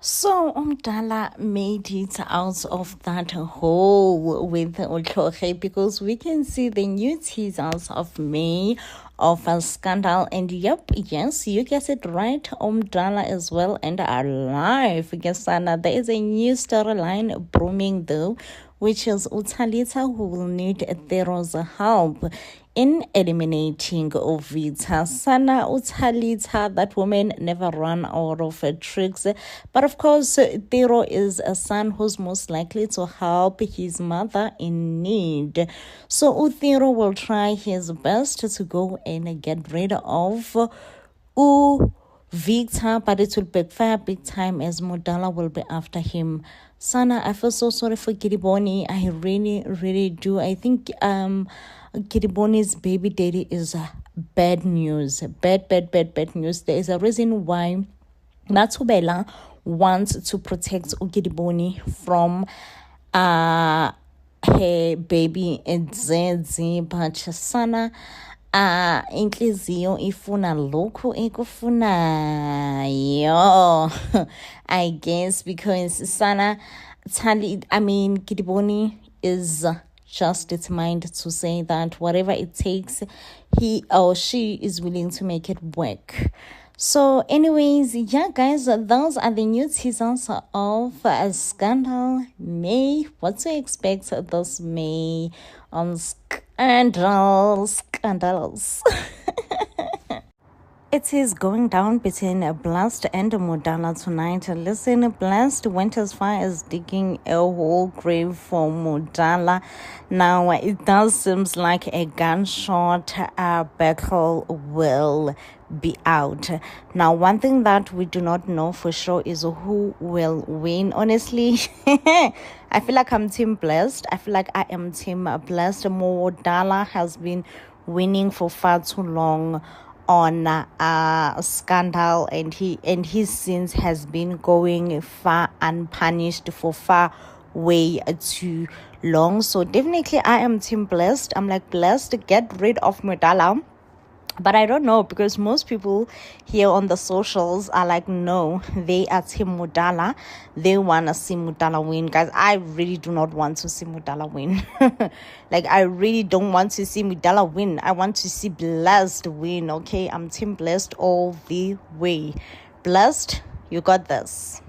So Umdala made it out of that hole with Utlhoge because we can see the new teasers of May of a scandal. And yep, yes, you guessed it right. Umdala as well and alive. Gesana, there is a new storyline brewing though, which is Utalita who will need Thero's help in eliminating Ovita. Sana Utalita, that woman never run out of her tricks. But of course, Thero is a son who's most likely to help his mother in need. So Uthero will try his best to go and get rid of Victor, but it will backfire big time as Modala will be after him. Sana, I feel so sorry for Kiriboni. I really, really do. I think Kiriboni's baby daddy is bad news. Bad news. There is a reason why Mathubela wants to protect Ukidiboni from her baby Ndzedzi, but Sana inhliziyo ifuna lokhu ekufunayo. I guess because Sana Kidiboni is just determined to say that whatever it takes, he or she is willing to make it work. So anyways, yeah guys, those are the new teasers of Scandal May. What to expect this May on Scandals. It is going down between Blast and Modala tonight. Listen, Blast went as far as digging a whole grave for Modala. Now, it does seem like a gunshot battle will be out. Now, one thing that we do not know for sure is who will win. Honestly, I feel like I'm Team Blast. I feel like I am Team Blast. Modala has been winning for far too long on Scandal, and his sins has been going far unpunished for far way too long. So definitely I am Team Blast. I'm like, Blast, get rid of Modala. But I don't know, because most people here on the socials are like, no, they are Team Modala. They want to see Modala win. Guys, I really do not want to see Modala win. Like, I really don't want to see Modala win. I want to see Blast win, okay? I'm Team Blast all the way. Blast, you got this.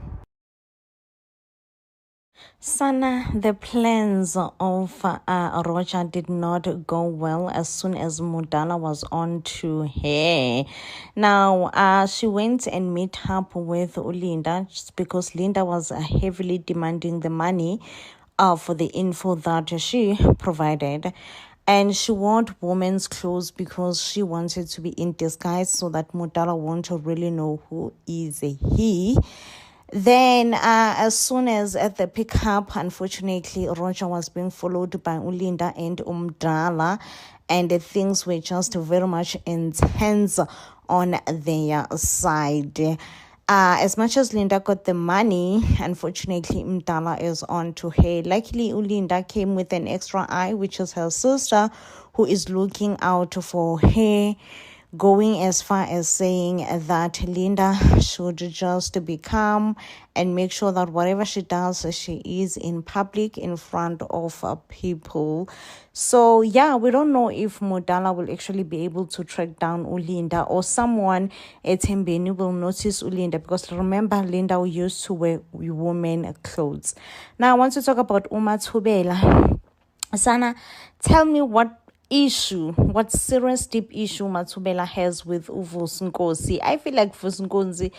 Sana, the plans of Roger did not go well as soon as Modala was on to her. Now, she went and met up with Linda just because Linda was heavily demanding the money for the info that she provided. And she wore women's clothes because she wanted to be in disguise so that Modala won't really know who is he. Then, as soon as at the pickup, unfortunately, Roger was being followed by Ulinda and Umdala, and things were just very much intense on their side. As much as Linda got the money, unfortunately, Umdala is on to her. Luckily, Ulinda came with an extra eye, which is her sister, who is looking out for her, going as far as saying that Linda should just be calm and make sure that whatever she does, she is in public in front of people. So yeah, we don't know if Modala will actually be able to track down Ulinda, or someone at Mbeni will notice Ulinda, because remember, Linda used to wear women clothes. Now I want to talk about Umathubela. Sana, tell me what serious deep issue Mathubela has with Vusi. I feel like Vusi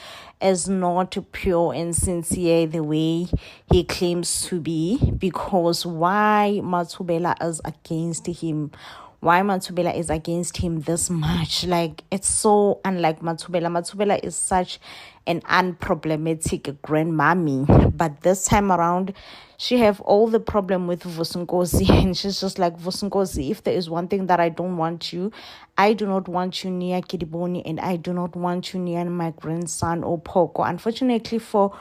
is not pure and sincere the way he claims to be, because why Mathubela is against him? Why Mathubela is against him this much? Like, it's so unlike Mathubela. Mathubela is such an unproblematic grandmommy, but this time around she have all the problem with Vusunkosi, and she's just like, Vusunkosi, if there is one thing that I don't want you, I do not want you near Kidiboni, and I do not want you near my grandson or Poko. Unfortunately for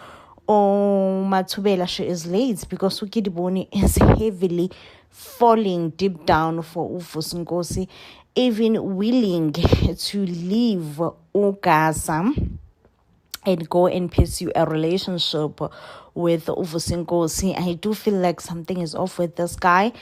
Mathubela, she is late because Ukidiboni is heavily falling deep down for Vusunkosi, even willing to leave Ugasa and go and pursue a relationship with Uvusinkosi. I do feel like something is off with this guy.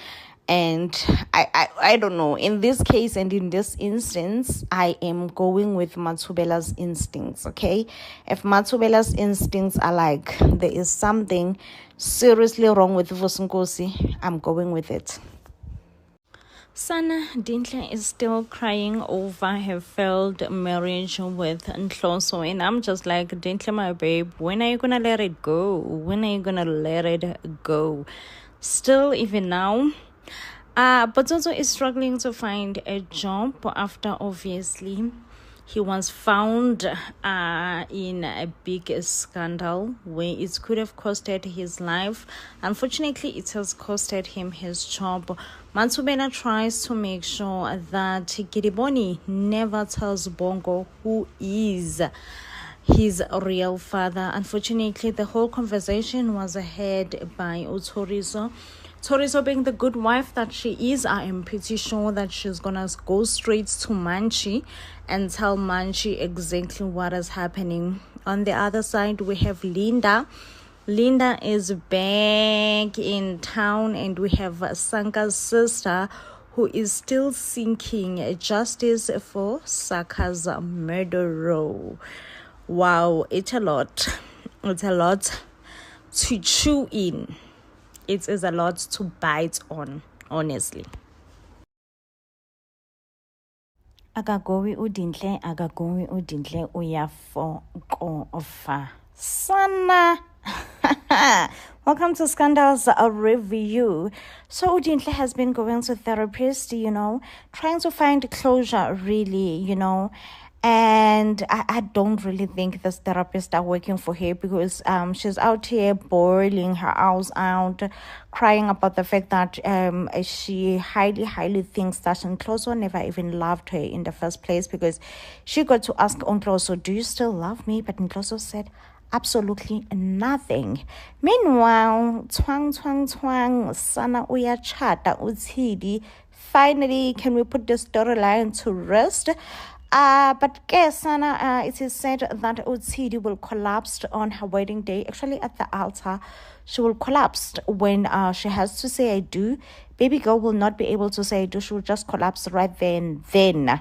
And I don't know. In this case and in this instance, I am going with Mathubela's instincts, okay? If Mathubela's instincts are like, there is something seriously wrong with Uvusinkosi, I'm going with it. Sana Dintle is still crying over her failed marriage with Nhloso, and I'm just like, Dintle, my babe, when are you gonna let it go? When are you gonna let it go? Still, even now, Botsotso is struggling to find a job after obviously he was found in a big scandal where it could have costed his life. Unfortunately, it has costed him his job. Mathubela tries to make sure that Gidiboni never tells Bongo who is his real father. Unfortunately, the whole conversation was had by Utoriso. Toriso, being the good wife that she is, I am pretty sure that she's gonna go straight to Manchi and tell Manchi exactly what is happening. On the other side, we have Linda. Linda is back in town, and we have Sanka's sister, who is still seeking justice for Saka's murderer. Wow, it's a lot. It's a lot to chew in. It is a lot to bite on, honestly. Agagowi udintle uyafo ofa. Sana. Welcome to Scandals Review. So Udintle has been going to therapist, trying to find closure, really, And I don't really think this therapist are working for her, because she's out here boiling her eyes out, crying about the fact that she highly thinks that Nhloso never even loved her in the first place, because she got to ask Nhloso, do you still love me? But Nhloso said absolutely nothing. Meanwhile, twang, Sana uyachata uthidi. Finally, can we put the storyline to rest? But Sana, it is said that Utsidi will collapse on her wedding day. Actually, at the altar, she will collapse when she has to say I do. Baby girl will not be able to say I do. She will just collapse right there and then,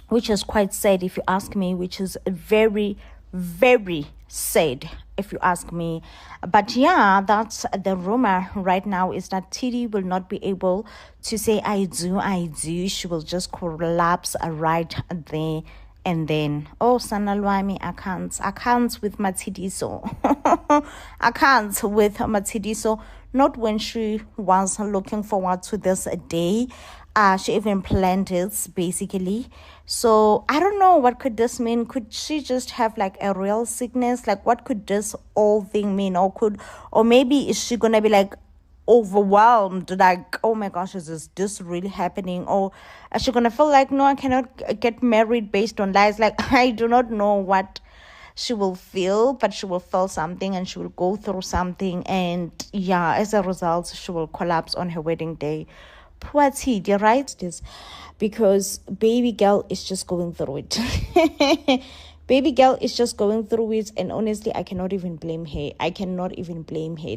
which is quite sad if you ask me, which is very, very sad if you ask me. But yeah, that's the rumor right now, is that Tidi will not be able to say I do. She will just collapse right there and then. Oh, Sanalwami, I can't with Matidiso. I can't with Matidiso. Not when she was looking forward to this day. She even planned it, basically. So I don't know, what could this mean? Could she just have like a real sickness? Like, what could this whole thing mean? Or maybe is she gonna be like overwhelmed, like, oh my gosh, is this really happening? Or is she gonna feel like, no, I cannot get married based on lies? Like, I do not know what she will feel, but she will feel something, and she will go through something, and yeah, as a result, she will collapse on her wedding day. Poor Tidi, right? This because baby girl is just going through it. Baby girl is just going through it, and honestly, I cannot even blame her.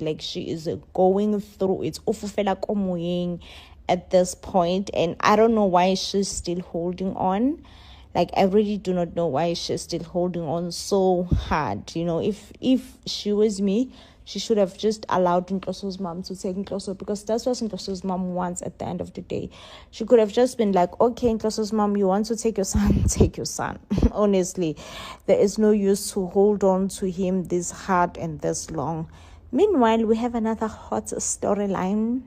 Like, she is going through it at this point, and I don't know why she's still holding on. Like, I really do not know why she's still holding on so hard. If she was me, she should have just allowed Nhloso's mom to take Nhloso, because that's what Nhloso's mom wants at the end of the day. She could have just been like, okay, Nhloso's mom, you want to take your son? Take your son. Honestly, there is no use to hold on to him this hard and this long. Meanwhile, we have another hot storyline.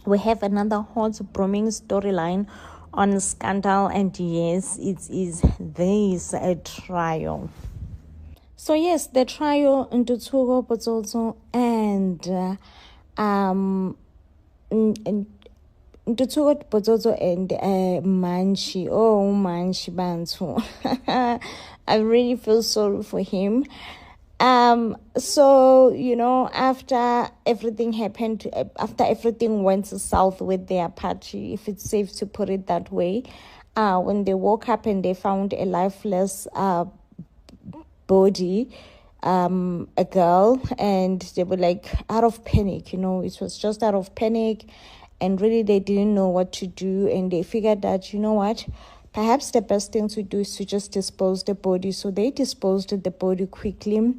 We have another hot broming storyline on Scandal, and yes, it is this a trial. So yes, the trial Ntuthuko Botsotso and Ntuthuko Botsotso and Manchi. Oh, Manchi Bantu. I really feel sorry for him. So after everything happened, after everything went south with their party, if it's safe to put it that way, when they woke up and they found a lifeless body, a girl, and they were like out of panic, it was just out of panic, and really they didn't know what to do, and they figured that, you know what, perhaps the best thing to do is to just dispose the body. So they disposed of the body quickly.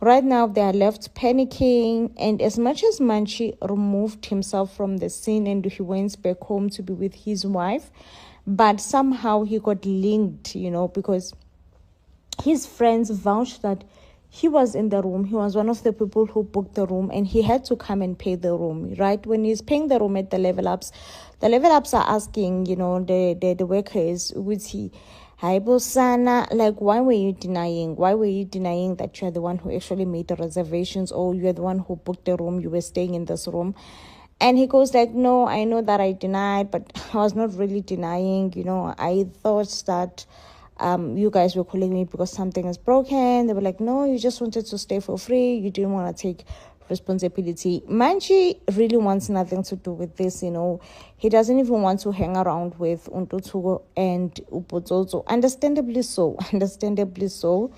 Right now, they are left panicking, and as much as Manchi removed himself from the scene and he went back home to be with his wife, but somehow he got linked, because his friends vouched that he was in the room. He was one of the people who booked the room, and he had to come and pay the room, right? When he's paying the room at the level ups are asking, the workers, would he, hi Bosana, like, why were you denying that you're the one who actually made the reservations, or you're the one who booked the room, you were staying in this room? And he goes like, no, I know that I denied, but I was not really denying. I thought that you guys were calling me because something is broken. They were like, no, you just wanted to stay for free. You didn't want to take responsibility. Manchi really wants nothing to do with this, He doesn't even want to hang around with Untutugo and Upozozo. Understandably so.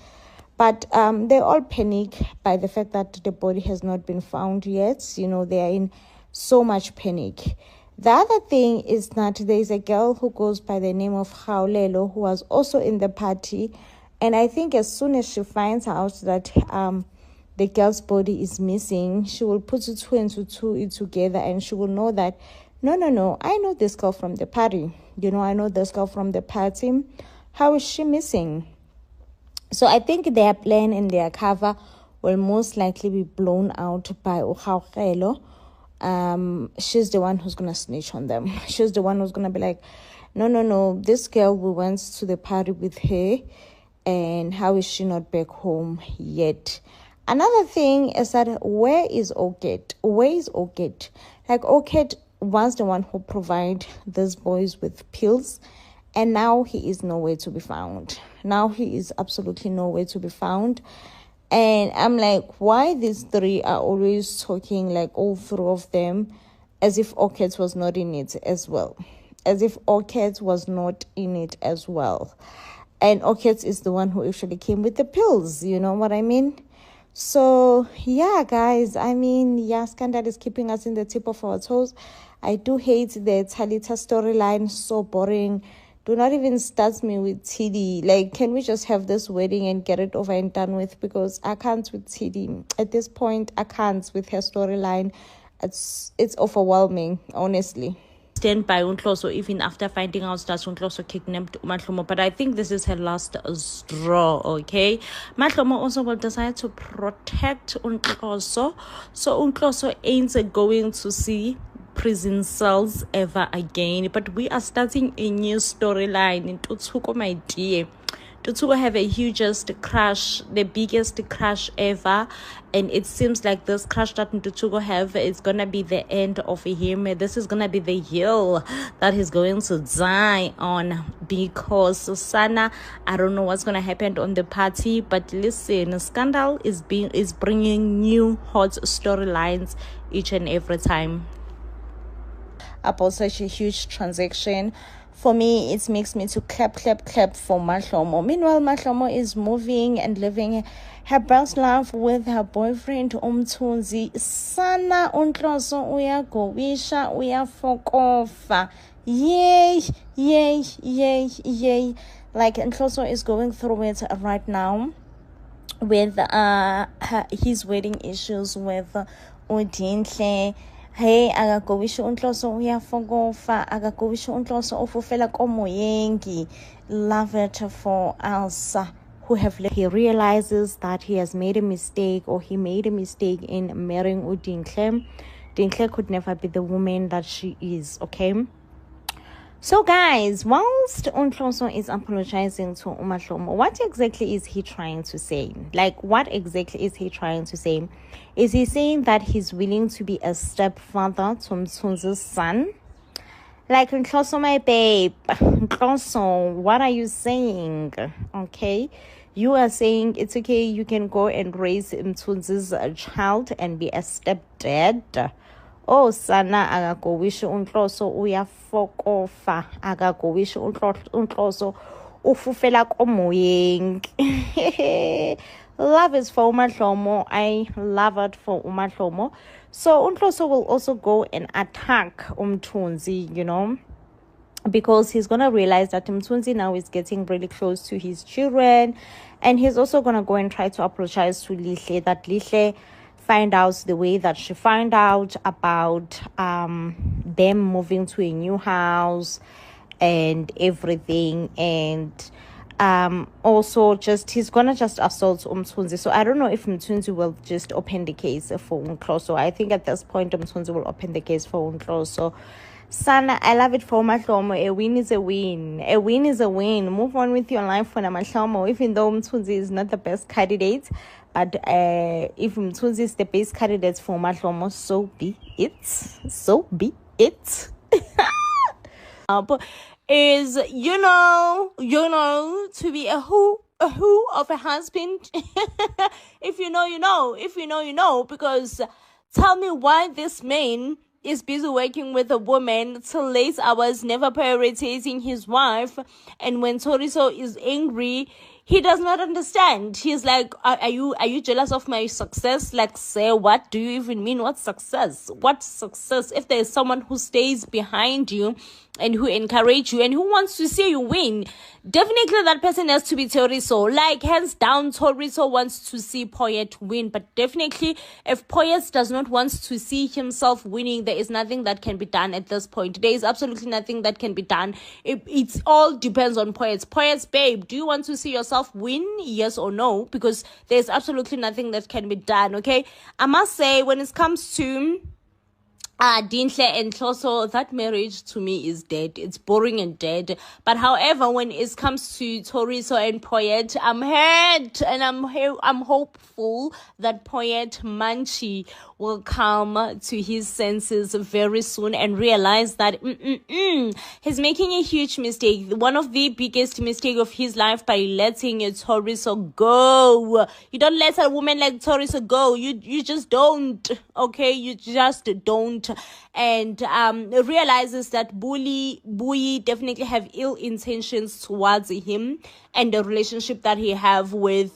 But they all panic by the fact that the body has not been found yet. They are in so much panic. The other thing is that there is a girl who goes by the name of Haulelo, who was also in the party. And I think as soon as she finds out that the girl's body is missing, she will put two and two together, and she will know that, no, I know this girl from the party. I know this girl from the party. How is she missing? So I think their plan and their cover will most likely be blown out by Uhaukelo. She's the one who's going to snitch on them. She's the one who's going to be like, no, this girl, we went to the party with her, and how is she not back home yet? Another thing is that where is Orchid? Like, Orchid was the one who provided these boys with pills, and now he is nowhere to be found. Now he is absolutely nowhere to be found. And I'm like, why these three are always talking, like all three of them, as if Orchid was not in it as well. And Orchid is the one who actually came with the pills, you know what I mean? So, yeah, guys, Scandal is keeping us in the tip of our toes. I do hate the Talita storyline, so boring. Do not even start me with TD. Like, can we just have this wedding and get it over and done with? Because I can't with TD. At this point, I can't with her storyline. It's overwhelming, honestly. Stand by Untloso even after finding out that Untloso kidnapped Mahlomo, but I think this is her last straw, okay? Mahlomo also will decide to protect Untloso, so Untloso ain't going to see prison cells ever again. But we are starting a new storyline in Tutsuko, my dear. Tutsuko have a hugest crush, the biggest crush ever, and it seems like this crush that Tutsuko have is gonna be the end of him. This is gonna be the hill that he's going to die on, because Susana, I don't know what's gonna happen on the party, but listen, Scandal is bringing new hot storylines each and every time about such a huge transaction. For me, it makes me to clap for Mahlomo. Meanwhile, Mahlomo is moving and living her best life with her boyfriend Umthunzi. Sana Untloso uyagowisha uyafokofa. Yay. Like, Untloso is going through it right now with his wedding issues with Udinhle. Hey, akagowisha Untloso uyafokofa, akagowisha Untloso ufufela komoyengi. Love it for Elsa, who he realizes that he has made a mistake, or he made a mistake in marrying Udinhle. Dinhle could never be the woman that she is, okay? So guys, whilst Untloso is apologizing to Mahlomo, what exactly is he trying to say? Like, what exactly is he trying to say? Is he saying that he's willing to be a stepfather to Mthunzi's son? Like, Untloso, my babe, Untloso, what are you saying? Okay, you are saying it's okay, you can go and raise Mthunzi's child and be a stepdad. Oh, Sana, akagowisha Untloso uyafokofa, akagowisha Untloso ufufela komoyeng. Love is for uMahlomo. I love it for uMahlomo. So uNhloso will also go and attack Mthunzi, you know, because he's gonna realize that Mthunzi now is getting really close to his children, and he's also gonna go and try to apologize to Lihle, that Lihle find out the way that she found out about them moving to a new house and everything, and also just he's gonna just assault Mthunzi. So I don't know if Mthunzi will just open the case for Unkloso. I think at this point Mthunzi will open the case for Unkloso. Sana, I love it for Mahlomo. A win is a win. A win is a win. Move on with your life for Mahlomo, even though Mthunzi is not the best candidate. But if Mthunzi is the best candidate for Mahlomo, so be it. So be it. Is you know to be a who of a husband. If you know, you know. If you know, you know. Because tell me why this man is busy working with a woman till late hours, never prioritizing his wife, and when Thoriso is angry, he does not understand. He's like, are you jealous of my success? Like, say, what do you even mean? What success? What success? If there's someone who stays behind you and who encourage you and who wants to see you win, definitely that person has to be Thoriso. Like, hands down, Thoriso wants to see Poyet win. But definitely, if Poyet does not want to see himself winning, there is nothing that can be done at this point. There is absolutely nothing that can be done. It all depends on Poyet. Poyet, babe, do you want to see yourself win? Yes or no? Because there's absolutely nothing that can be done, okay? I must say, when it comes to Dinhle and Nhloso, that marriage to me is dead. It's boring and dead. But however, when it comes to Thoriso and Poyet, I'm hurt and I'm hopeful that Poyet Manchi will come to his senses very soon and realize that he's making a huge mistake. One of the biggest mistake of his life by letting Thoriso go. You don't let a woman like Thoriso go. You just don't. Okay, you just don't. And realizes that Bui definitely have ill intentions towards him and the relationship that he have with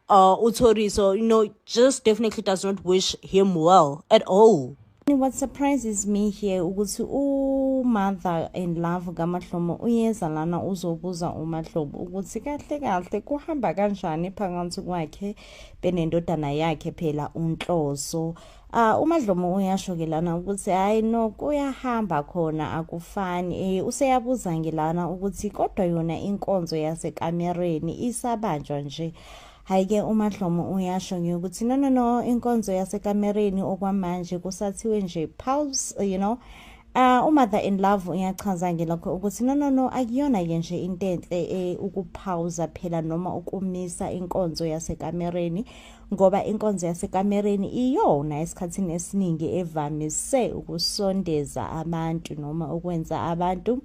Thoriso, you know, just definitely does not wish him well at all. What surprises me here ukuthi mother in love kaMahlomo uyeza lana uzobuza uMahlomo ukuthi kahle kahle kuhamba kanjani phakathi kwakhe benendodana yakhe phela uNhloso. uMahlomo uyasho ke lana ukuthi hayi no kuyahamba khona akufani. Useyabuza ngilana ukuthi kodwa yona inkonzo yasekamereni isabanjwa nje. Hayi-ke uMahlomo uyasho ukuthi no inkonzo yasekamereni okwamanje kusathiwe nje pause, you know. Mother in love uyachaza ngelokho ukuthi no akuyona ke nje into enhle ukupauza phela noma ukumisa inkonzo yasekamereni, ngoba inkonzo yasekamereni iyona esikhathini esiningi evamise ukusondeza abantu noma ukwenza abantu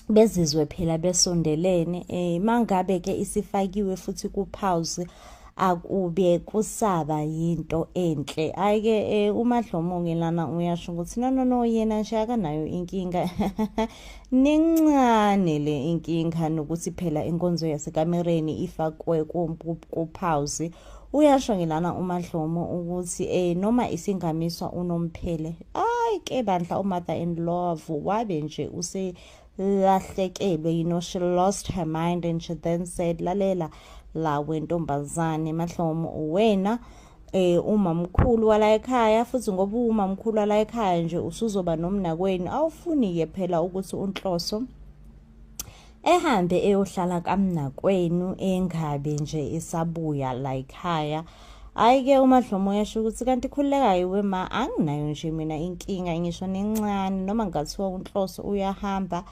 bezizwe phela besondelene. Mangabe ke isifakiwe futhi ku pause akube kusaba yinto enhle. Ayike uMahlomo ngelana uyasho ukuthi no yena nje akanayo inkinga nencane le inkinga nokuthi phela inkonzo yasekamereni ifakwe ku pause. Uyasho ngilana uMahlomo ukuthi noma isingamiswa unomphele ayike bandla uMother in love wabe nje lahlekelwe, you know, she lost her mind and she then said lalela la wentombazane Mahlomo wena umamkhulu wala ekhaya, futhi ngoba umamkhulu wala ekhaya nje usuzoba nomnakweni awufuni ke phela ukuthi uNhloso ehambe eyohlala kamnakwenu engabe nje isabuya la ekhaya. Ayike uMahlomo yasho ukuthi kanti khulekayo wema anginayo nje mina inkinga ngisho nencane, noma ngathiwa uNhloso uyahamba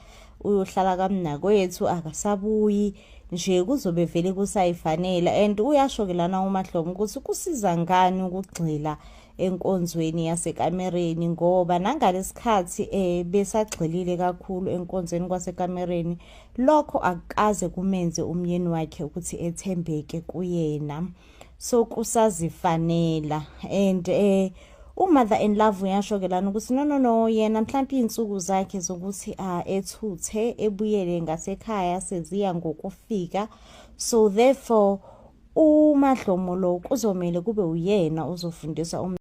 uyohlala kamnakwethu akasabuyi nje kuzobe vele kusayifanele. And uyasho ke lana uMahlomo ukuthi kusiza ngani ukugxila enkonzweni yasekamereni, ngoba nangalesikhathi besagxilile kakhulu enkonzweni kwasekamereni lokho akukaze kumenze umyeni wakhe ukuthi ethembeke kuyena. So kusazifanela. And Mother in Love uyasho-ke lana ukuthi no yena mhlawumbe iy'nsuku zakhe zokuthi ethuthe ebuyele ngasekhaya seziya ngokufika, so therefore uMadlomo lo kuzomele kube uyena uzofundisa